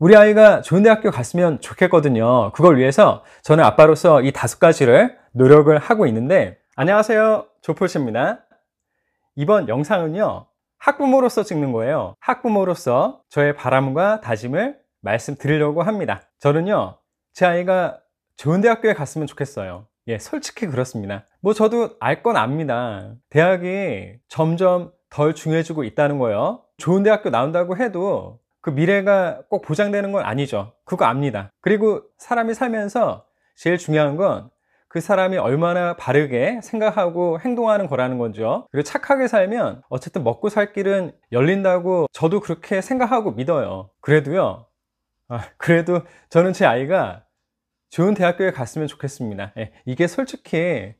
우리 아이가 좋은 대학교 갔으면 좋겠거든요. 그걸 위해서 저는 아빠로서 이 5가지를 노력을 하고 있는데, 안녕하세요, 조폴씨입니다. 이번 영상은요, 학부모로서 찍는 거예요. 학부모로서 저의 바람과 다짐을 말씀드리려고 합니다. 저는요, 제 아이가 좋은 대학교에 갔으면 좋겠어요. 예, 솔직히 그렇습니다. 뭐 저도 알 건 압니다. 대학이 점점 덜 중요해지고 있다는 거예요. 좋은 대학교 나온다고 해도 그 미래가 꼭 보장되는 건 아니죠. 그거 압니다. 그리고 사람이 살면서 제일 중요한 건 그 사람이 얼마나 바르게 생각하고 행동하는 거라는 거죠. 그리고 착하게 살면 어쨌든 먹고 살 길은 열린다고 저도 그렇게 생각하고 믿어요. 그래도 저는 제 아이가 좋은 대학교에 갔으면 좋겠습니다. 예, 이게 솔직히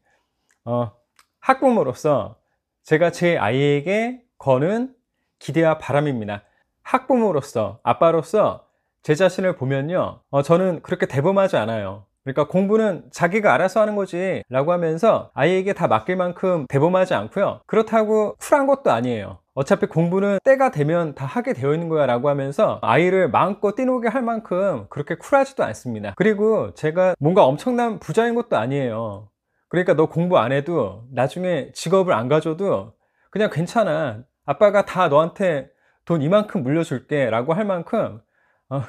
학부모로서 제가 제 아이에게 거는 기대와 바람입니다. 학부모로서, 아빠로서 제 자신을 보면요, 저는 그렇게 대범하지 않아요. 그러니까 공부는 자기가 알아서 하는 거지 라고 하면서 아이에게 다 맡길 만큼 대범하지 않고요, 그렇다고 쿨한 것도 아니에요. 어차피 공부는 때가 되면 다 하게 되어 있는 거야 라고 하면서 아이를 마음껏 뛰노게 할 만큼 그렇게 쿨하지도 않습니다. 그리고 제가 뭔가 엄청난 부자인 것도 아니에요. 그러니까 너 공부 안 해도 나중에 직업을 안 가져도 그냥 괜찮아, 아빠가 다 너한테 돈 이만큼 물려줄게 라고 할 만큼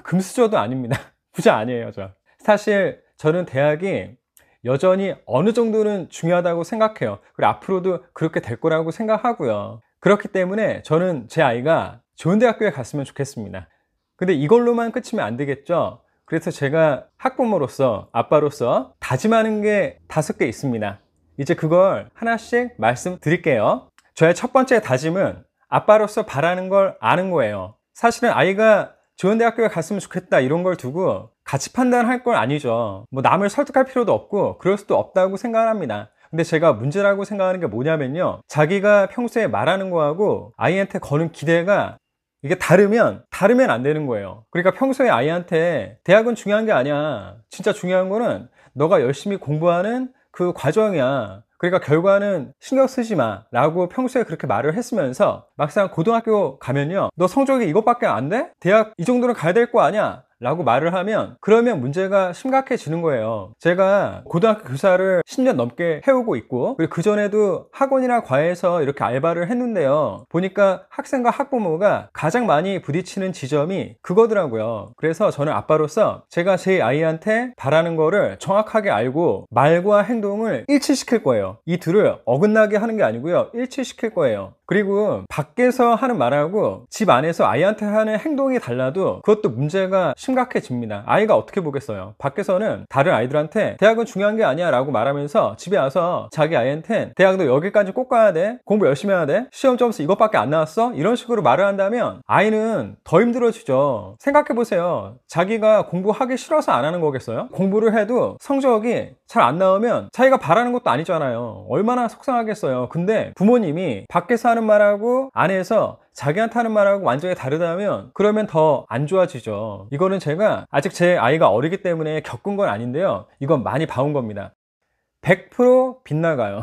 금수저도 아닙니다. 부자 아니에요. 사실 저는 대학이 여전히 어느 정도는 중요하다고 생각해요. 그리고 앞으로도 그렇게 될 거라고 생각하고요. 그렇기 때문에 저는 제 아이가 좋은 대학교에 갔으면 좋겠습니다. 근데 이걸로만 끝이면 안 되겠죠. 그래서 제가 학부모로서, 아빠로서 다짐하는 게 5개 있습니다. 이제 그걸 하나씩 말씀드릴게요. 저의 첫 번째 다짐은 아빠로서 바라는 걸 아는 거예요. 사실은 아이가 좋은 대학교에 갔으면 좋겠다 이런 걸 두고 가치 판단할 건 아니죠. 뭐 남을 설득할 필요도 없고 그럴 수도 없다고 생각합니다. 근데 제가 문제라고 생각하는 게 뭐냐면요, 자기가 평소에 말하는 거하고 아이한테 거는 기대가 이게 다르면 안 되는 거예요. 그러니까 평소에 아이한테 대학은 중요한 게 아니야, 진짜 중요한 거는 너가 열심히 공부하는 그 과정이야, 그러니까 결과는 신경 쓰지 마 라고 평소에 그렇게 말을 했으면서 막상 고등학교 가면요, 너 성적이 이것밖에 안 돼? 대학 이 정도는 가야 될 거 아니야 라고 말을 하면, 그러면 문제가 심각해지는 거예요. 제가 고등학교 교사를 10년 넘게 해오고 있고, 그리고 그전에도 학원이나 과외에서 이렇게 알바를 했는데요, 보니까 학생과 학부모가 가장 많이 부딪히는 지점이 그거더라고요. 그래서 저는 아빠로서 제가 제 아이한테 바라는 거를 정확하게 알고 말과 행동을 일치시킬 거예요. 이 둘을 어긋나게 하는 게 아니고요, 일치시킬 거예요. 그리고 밖에서 하는 말하고 집 안에서 아이한테 하는 행동이 달라도 그것도 문제가 심각해집니다. 아이가 어떻게 보겠어요? 밖에서는 다른 아이들한테 대학은 중요한 게 아니야 라고 말하면서 집에 와서 자기 아이한테 대학 너 여기까지 꼭 가야 돼, 공부 열심히 해야 돼, 시험 점수 이것밖에 안 나왔어, 이런 식으로 말을 한다면 아이는 더 힘들어지죠. 생각해보세요. 자기가 공부하기 싫어서 안 하는 거겠어요? 공부를 해도 성적이 잘 안 나오면 자기가 바라는 것도 아니잖아요. 얼마나 속상하겠어요. 근데 부모님이 밖에서 하는 말하고 안에서 자기한테 하는 말하고 완전히 다르다면 그러면 더 안 좋아지죠. 이거는 제가 아직 제 아이가 어리기 때문에 겪은 건 아닌데요, 이건 많이 봐온 겁니다. 100% 빗나가요.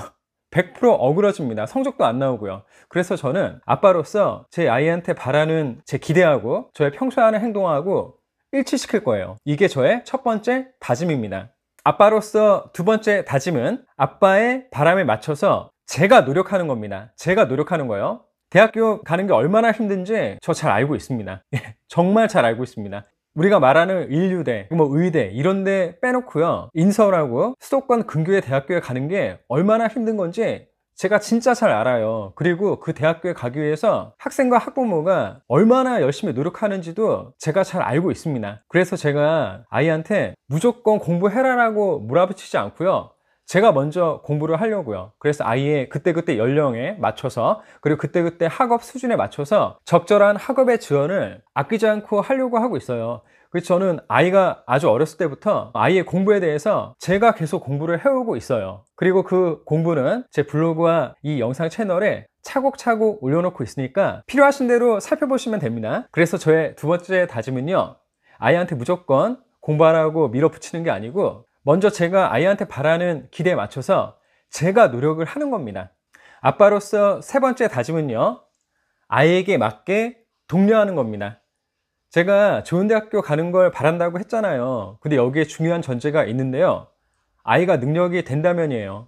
100% 어그러집니다. 성적도 안 나오고요. 그래서 저는 아빠로서 제 아이한테 바라는 제 기대하고 저의 평소에 하는 행동하고 일치시킬 거예요. 이게 저의 첫 번째 다짐입니다. 아빠로서 두 번째 다짐은 아빠의 바람에 맞춰서 제가 노력하는 겁니다. 제가 노력하는 거예요. 대학교 가는 게 얼마나 힘든지 저 잘 알고 있습니다. 정말 잘 알고 있습니다. 우리가 말하는 인류대, 뭐 의대 이런 데 빼놓고요, 인서울하고 수도권 근교의 대학교에 가는 게 얼마나 힘든 건지 제가 진짜 잘 알아요. 그리고 그 대학교에 가기 위해서 학생과 학부모가 얼마나 열심히 노력하는지도 제가 잘 알고 있습니다. 그래서 제가 아이한테 무조건 공부해라라고 몰아붙이지 않고요, 제가 먼저 공부를 하려고요. 그래서 아이의 그때그때 연령에 맞춰서, 그리고 그때그때 학업 수준에 맞춰서 적절한 학업의 지원을 아끼지 않고 하려고 하고 있어요. 그래서 저는 아이가 아주 어렸을 때부터 아이의 공부에 대해서 제가 계속 공부를 해오고 있어요. 그리고 그 공부는 제 블로그와 이 영상 채널에 차곡차곡 올려놓고 있으니까 필요하신 대로 살펴보시면 됩니다. 그래서 저의 두 번째 다짐은요, 아이한테 무조건 공부하라고 밀어붙이는 게 아니고 먼저 제가 아이한테 바라는 기대에 맞춰서 제가 노력을 하는 겁니다. 아빠로서 세 번째 다짐은요, 아이에게 맞게 독려하는 겁니다. 제가 좋은 대학교 가는 걸 바란다고 했잖아요. 근데 여기에 중요한 전제가 있는데요. 아이가 능력이 된다면이에요.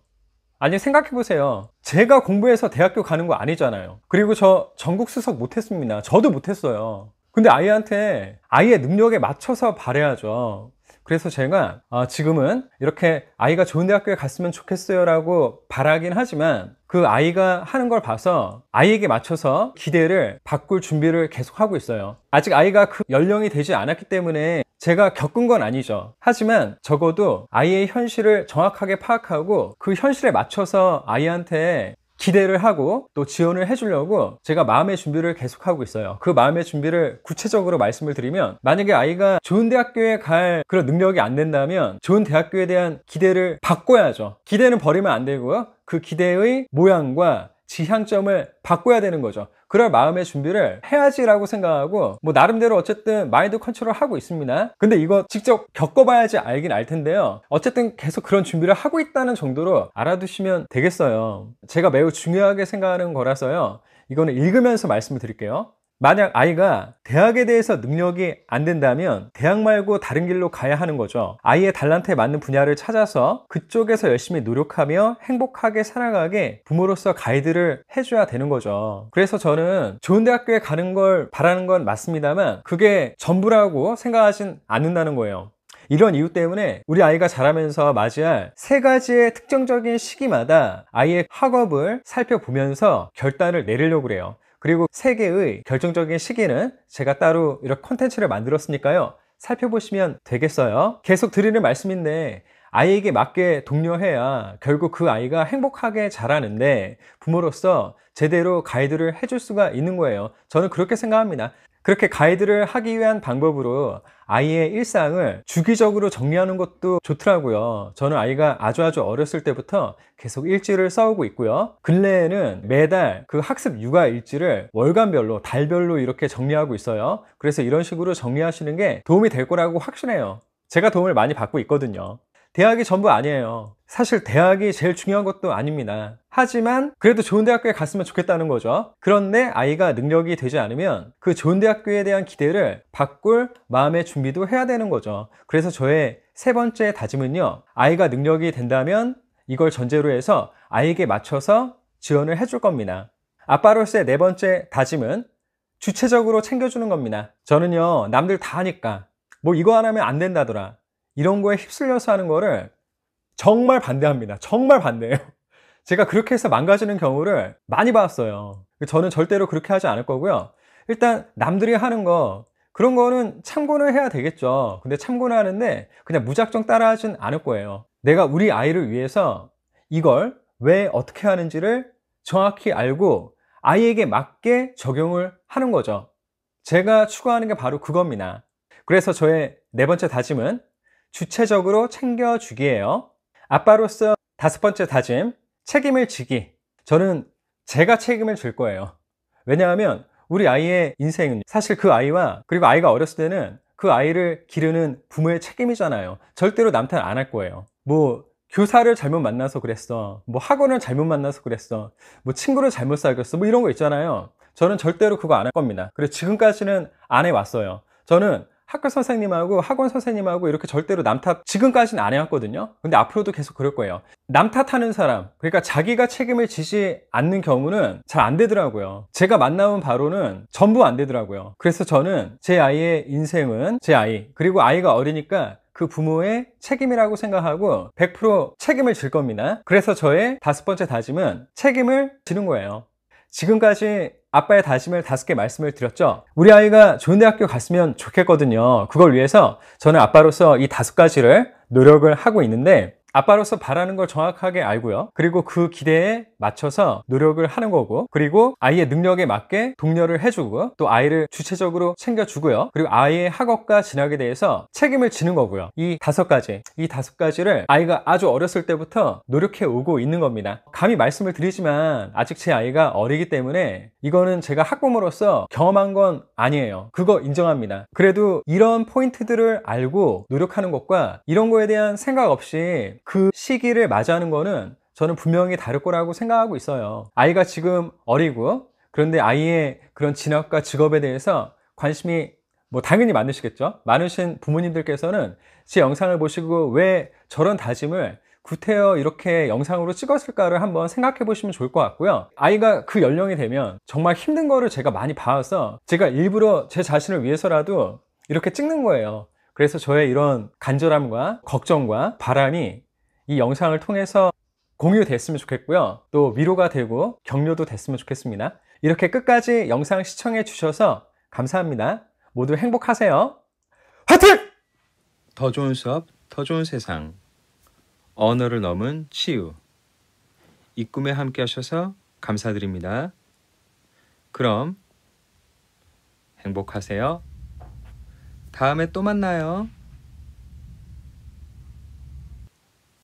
아니, 생각해보세요. 제가 공부해서 대학교 가는 거 아니잖아요. 그리고 저 전국 수석 못했습니다. 저도 못했어요. 근데 아이한테 아이의 능력에 맞춰서 바라야죠. 그래서 제가 지금은 이렇게 아이가 좋은 대학교에 갔으면 좋겠어요 라고 바라긴 하지만, 그 아이가 하는 걸 봐서 아이에게 맞춰서 기대를 바꿀 준비를 계속 하고 있어요. 아직 아이가 그 연령이 되지 않았기 때문에 제가 겪은 건 아니죠. 하지만 적어도 아이의 현실을 정확하게 파악하고 그 현실에 맞춰서 아이한테 기대를 하고 또 지원을 해주려고 제가 마음의 준비를 계속하고 있어요. 그 마음의 준비를 구체적으로 말씀을 드리면, 만약에 아이가 좋은 대학교에 갈 그런 능력이 안 된다면 좋은 대학교에 대한 기대를 바꿔야죠. 기대는 버리면 안 되고요. 그 기대의 모양과 지향점을 바꿔야 되는 거죠. 그럴 마음의 준비를 해야지라고 생각하고, 뭐 나름대로 어쨌든 마인드 컨트롤 하고 있습니다. 근데 이거 직접 겪어봐야지 알긴 알 텐데요. 어쨌든 계속 그런 준비를 하고 있다는 정도로 알아두시면 되겠어요. 제가 매우 중요하게 생각하는 거라서요. 이거는 읽으면서 말씀을 드릴게요. 만약 아이가 대학에 대해서 능력이 안 된다면 대학 말고 다른 길로 가야 하는 거죠. 아이의 달란트에 맞는 분야를 찾아서 그쪽에서 열심히 노력하며 행복하게 살아가게 부모로서 가이드를 해줘야 되는 거죠. 그래서 저는 좋은 대학교에 가는 걸 바라는 건 맞습니다만 그게 전부라고 생각하진 않는다는 거예요. 이런 이유 때문에 우리 아이가 자라면서 맞이할 3가지의 특정적인 시기마다 아이의 학업을 살펴보면서 결단을 내리려고 그래요. 그리고 3개의 결정적인 시기는 제가 따로 이렇게 콘텐츠를 만들었으니까요, 살펴보시면 되겠어요. 계속 드리는 말씀인데, 아이에게 맞게 독려해야 결국 그 아이가 행복하게 자라는데 부모로서 제대로 가이드를 해줄 수가 있는 거예요. 저는 그렇게 생각합니다. 그렇게 가이드를 하기 위한 방법으로 아이의 일상을 주기적으로 정리하는 것도 좋더라고요. 저는 아이가 아주 어렸을 때부터 계속 일지를 써오고 있고요. 근래에는 매달 그 학습 육아 일지를 월간별로, 달별로 이렇게 정리하고 있어요. 그래서 이런 식으로 정리하시는 게 도움이 될 거라고 확신해요. 제가 도움을 많이 받고 있거든요. 대학이 전부 아니에요. 사실 대학이 제일 중요한 것도 아닙니다. 하지만 그래도 좋은 대학교에 갔으면 좋겠다는 거죠. 그런데 아이가 능력이 되지 않으면 그 좋은 대학교에 대한 기대를 바꿀 마음의 준비도 해야 되는 거죠. 그래서 저의 3번째 다짐은요, 아이가 능력이 된다면 이걸 전제로 해서 아이에게 맞춰서 지원을 해줄 겁니다. 아빠로서의 4번째 다짐은 주체적으로 챙겨주는 겁니다. 저는요, 남들 다 하니까 뭐 이거 안 하면 안 된다더라, 이런 거에 휩쓸려서 하는 거를 정말 반대합니다. 정말 반대해요. 제가 그렇게 해서 망가지는 경우를 많이 봤어요. 저는 절대로 그렇게 하지 않을 거고요. 일단 남들이 하는 거, 그런 거는 참고는 해야 되겠죠. 근데 참고는 하는데 그냥 무작정 따라하진 않을 거예요. 내가 우리 아이를 위해서 이걸 왜 어떻게 하는지를 정확히 알고 아이에게 맞게 적용을 하는 거죠. 제가 추구하는 게 바로 그겁니다. 그래서 저의 4번째 다짐은 주체적으로 챙겨주기예요. 아빠로서 5번째 다짐, 책임을 지기. 저는 제가 책임을 질 거예요. 왜냐하면 우리 아이의 인생은 사실 그 아이와, 그리고 아이가 어렸을 때는 그 아이를 기르는 부모의 책임이잖아요. 절대로 남 탓 안 할 거예요. 뭐 교사를 잘못 만나서 그랬어, 뭐 학원을 잘못 만나서 그랬어, 뭐 친구를 잘못 사귀었어, 뭐 이런 거 있잖아요. 저는 절대로 그거 안 할 겁니다. 그래서 지금까지는 안 해왔어요. 저는 학교 선생님하고 학원 선생님하고 이렇게 절대로 남 탓 지금까지는 안 해왔거든요. 근데 앞으로도 계속 그럴 거예요. 남 탓하는 사람, 그러니까 자기가 책임을 지지 않는 경우는 잘 안 되더라고요. 제가 만나본 바로는 전부 안 되더라고요. 그래서 저는 제 아이의 인생은 제 아이, 그리고 아이가 어리니까 그 부모의 책임이라고 생각하고 100% 책임을 질 겁니다. 그래서 저의 5번째 다짐은 책임을 지는 거예요. 지금까지 아빠의 다짐을 5개 말씀을 드렸죠. 우리 아이가 좋은 대학교 갔으면 좋겠거든요. 그걸 위해서 저는 아빠로서 이 5가지를 노력을 하고 있는데, 아빠로서 바라는 걸 정확하게 알고요. 그리고 그 기대에 맞춰서 노력을 하는 거고, 그리고 아이의 능력에 맞게 독려를 해주고, 또 아이를 주체적으로 챙겨주고요. 그리고 아이의 학업과 진학에 대해서 책임을 지는 거고요. 이 5가지를 아이가 아주 어렸을 때부터 노력해 오고 있는 겁니다. 감히 말씀을 드리지만 아직 제 아이가 어리기 때문에 이거는 제가 학부모로서 경험한 건 아니에요. 그거 인정합니다. 그래도 이런 포인트들을 알고 노력하는 것과 이런 거에 대한 생각 없이 그 시기를 맞이하는 거는 저는 분명히 다를 거라고 생각하고 있어요. 아이가 지금 어리고, 그런데 아이의 그런 진학과 직업에 대해서 관심이 뭐 당연히 많으시겠죠. 많으신 부모님들께서는 제 영상을 보시고 왜 저런 다짐을 구태여 이렇게 영상으로 찍었을까를 한번 생각해 보시면 좋을 것 같고요. 아이가 그 연령이 되면 정말 힘든 거를 제가 많이 봐서 제가 일부러 제 자신을 위해서라도 이렇게 찍는 거예요. 그래서 저의 이런 간절함과 걱정과 바람이 이 영상을 통해서 공유됐으면 좋겠고요. 또 위로가 되고 격려도 됐으면 좋겠습니다. 이렇게 끝까지 영상 시청해 주셔서 감사합니다. 모두 행복하세요. 화이팅! 더 좋은 수업, 더 좋은 세상. 언어를 넘은 치유. 이 꿈에 함께 하셔서 감사드립니다. 그럼 행복하세요. 다음에 또 만나요.